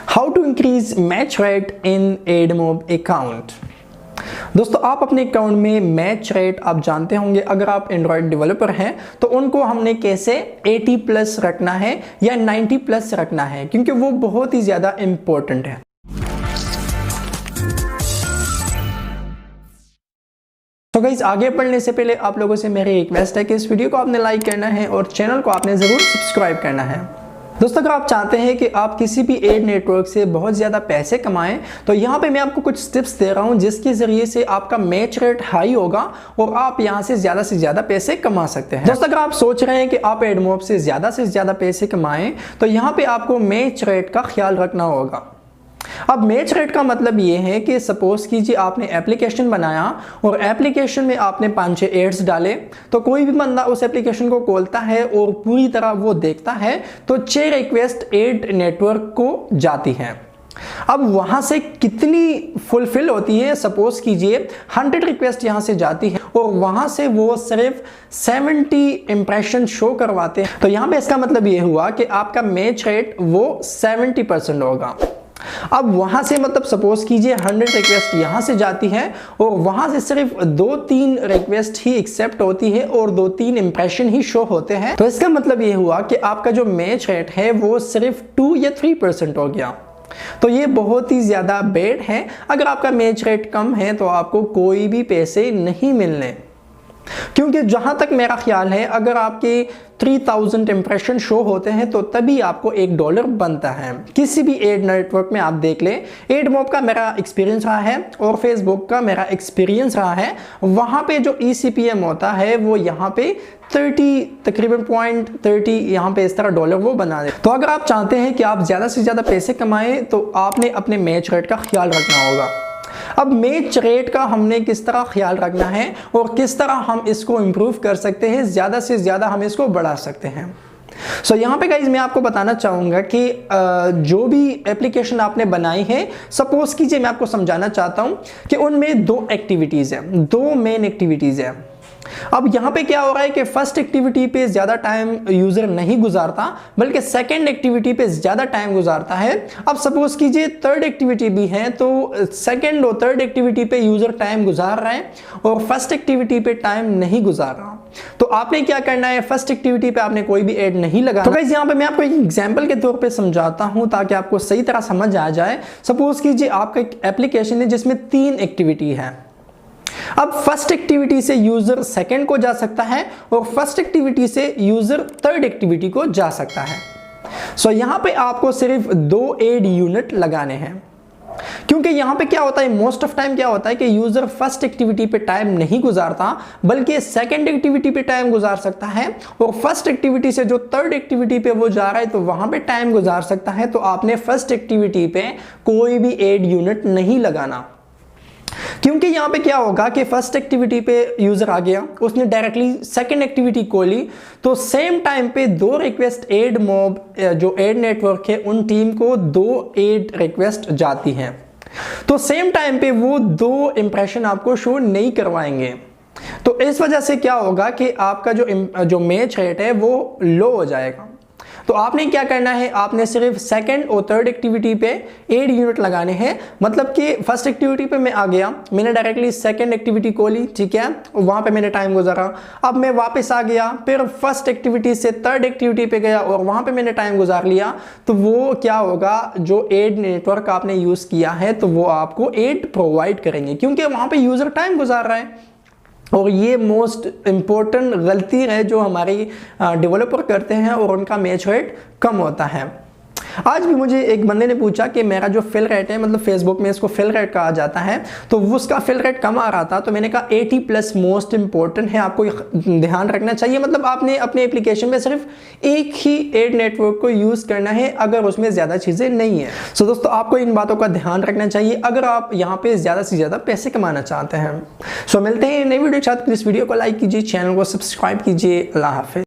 How to increase match rate in AdMob account. दोस्तों आप अपने अकाउंट में मैच रेट आप जानते होंगे, अगर आप एंड्रॉयड डेवलपर हैं तो उनको हमने कैसे 80 प्लस रखना है या 90 प्लस रखना है, क्योंकि वो बहुत ही ज्यादा इंपॉर्टेंट है। तो गाइस आगे बढ़ने से पहले आप लोगों से मेरी रिक्वेस्ट है कि इस वीडियो को आपने लाइक करना है और चैनल को आपने जरूर सब्सक्राइब करना है। दोस्तों अगर आप चाहते हैं कि आप किसी भी एड नेटवर्क से बहुत ज़्यादा पैसे कमाएं तो यहाँ पे मैं आपको कुछ टिप्स दे रहा हूँ जिसके ज़रिए से आपका मैच रेट हाई होगा और आप यहाँ से ज़्यादा पैसे कमा सकते हैं। दोस्तों अगर आप सोच रहे हैं कि आप एडमोब से ज़्यादा पैसे कमाएं तो यहाँ पे आपको मैच रेट का ख्याल रखना होगा। अब मैच रेट का मतलब ये है कि सपोज कीजिए आपने एप्लीकेशन बनाया और एप्लीकेशन में आपने 5-6 एड्स डाले, तो कोई भी बंदा उस एप्लीकेशन को खोलता है और पूरी तरह वो देखता है तो 6 रिक्वेस्ट एड नेटवर्क को जाती हैं। अब वहां से कितनी फुलफिल होती है, सपोज कीजिए 100 रिक्वेस्ट यहां से जाती है और वहां से वो सिर्फ 70 इंप्रेशन शो करवाते हैं, तो यहां पे इसका मतलब ये हुआ कि आपका मैच रेट वो 70% होगा। अब वहां से मतलब सपोज कीजिए 100 रिक्वेस्ट यहां से जाती है और वहां से सिर्फ 2-3 रिक्वेस्ट ही एक्सेप्ट होती है और 2-3 इंप्रेशन ही शो होते हैं, तो इसका मतलब ये हुआ कि आपका जो मैच रेट है वो सिर्फ 2 या 3% हो गया। तो ये बहुत ही ज्यादा बैड है। अगर आपका मैच रेट कम है तो आपको कोई भी पैसे नहीं मिलने, क्योंकि जहां तक मेरा ख्याल है अगर आपके 3000 इंप्रेशन शो होते हैं तो तभी आपको $1 बनता है। किसी भी एड नेटवर्क में आप देख लें, एडमोब का मेरा एक्सपीरियंस रहा है और फेसबुक का मेरा एक्सपीरियंस रहा है, वहां पे जो ECPM होता है वो यहाँ पे 30 तकरीबन 0.30 यहाँ पे इस तरह $, वो बना दे। तो अगर आप चाहते हैं कि आप ज़्यादा से ज़्यादा पैसे कमाएं तो आपने अपने मैच रेट का ख्याल रखना होगा। अब मैच रेट का हमने किस तरह ख्याल रखना है और किस तरह हम इसको इम्प्रूव कर सकते हैं, ज़्यादा से ज़्यादा हम इसको बढ़ा सकते हैं। सो यहाँ पे गाइज मैं आपको बताना चाहूँगा कि जो भी एप्लीकेशन आपने बनाई है, सपोज कीजिए मैं आपको समझाना चाहता हूँ कि उनमें 2 एक्टिविटीज़ हैं, 2 मेन एक्टिविटीज़ हैं। अब यहाँ पे क्या हो रहा है कि फर्स्ट एक्टिविटी पे ज़्यादा टाइम यूज़र नहीं गुजारता बल्कि सेकंड एक्टिविटी पे ज़्यादा टाइम गुजारता है। अब सपोज कीजिए थर्ड एक्टिविटी भी है तो सेकंड और थर्ड एक्टिविटी पे यूज़र टाइम गुजार रहा है और फर्स्ट एक्टिविटी पे टाइम नहीं गुजार रहा। तो आपने क्या करना है, फर्स्ट एक्टिविटी पे आपने कोई भी ऐड नहीं लगाना। तो गाइस यहाँ पे मैं आपको एक एग्जांपल के तौर पे समझाता हूँ ताकि आपको सही तरह समझ आ जाए। सपोज कीजिए आपका एक एप्लीकेशन है जिसमें 3 एक्टिविटी है। अब फर्स्ट एक्टिविटी से यूजर सेकंड को जा सकता है और फर्स्ट एक्टिविटी से यूजर थर्ड एक्टिविटी को जा सकता है। सो यहां पे आपको सिर्फ 2 एड यूनिट लगाने हैं, क्योंकि यहां पे क्या होता है, मोस्ट ऑफ टाइम क्या होता है कि यूजर फर्स्ट एक्टिविटी पे टाइम नहीं गुजारता बल्कि सेकंड एक्टिविटी पे टाइम गुजार सकता है और फर्स्ट एक्टिविटी से जो थर्ड एक्टिविटी पे वो जा रहा है तो वहां पे टाइम गुजार सकता है। तो आपने फर्स्ट एक्टिविटी पे कोई भी एड यूनिट नहीं लगाना, क्योंकि यहाँ पे क्या होगा कि फर्स्ट एक्टिविटी पे यूजर आ गया, उसने डायरेक्टली सेकंड एक्टिविटी खोली तो सेम टाइम पे 2 रिक्वेस्ट एड मोब जो एड नेटवर्क है उन टीम को 2 एड रिक्वेस्ट जाती हैं, तो सेम टाइम पे वो 2 इंप्रेशन आपको शो नहीं करवाएंगे। तो इस वजह से क्या होगा कि आपका जो मैच रेट है वो लो हो जाएगा। तो आपने क्या करना है, आपने सिर्फ सेकंड और थर्ड एक्टिविटी पे एड यूनिट लगाने हैं। मतलब कि फर्स्ट एक्टिविटी पे मैं आ गया, मैंने डायरेक्टली सेकंड एक्टिविटी खोली, ठीक है, वहां पे मैंने टाइम गुजारा। अब मैं वापस आ गया, फिर फर्स्ट एक्टिविटी से थर्ड एक्टिविटी पे गया और वहां पे मैंने टाइम गुजार लिया, तो वो क्या होगा, जो एड नेटवर्क आपने यूज किया है तो वो आपको एड प्रोवाइड करेंगे, क्योंकि वहां पे यूजर टाइम गुजार रहा है। और ये मोस्ट इम्पोर्टेंट गलती है जो हमारी डेवलपर करते हैं और उनका मैच रेट कम होता है। आज भी मुझे एक बंदे ने पूछा कि मेरा जो फिल रेट है, मतलब फेसबुक में इसको फिल रेट कहा जाता है, तो उसका फिल रेट कम आ रहा था। तो मैंने कहा 80 प्लस मोस्ट इंपॉर्टेंट है, आपको ध्यान रखना चाहिए। मतलब आपने अपने एप्लीकेशन में सिर्फ एक ही एड नेटवर्क को यूज करना है अगर उसमें ज्यादा चीजें नहीं है। सो दोस्तों आपको इन बातों का ध्यान रखना चाहिए अगर आप यहाँ पे ज्यादा से ज्यादा पैसे कमाना चाहते हैं। सो मिलते हैं नई वीडियो के साथ। इस वीडियो को लाइक कीजिए, चैनल को सब्सक्राइब कीजिए। अल्लाह हाफिज।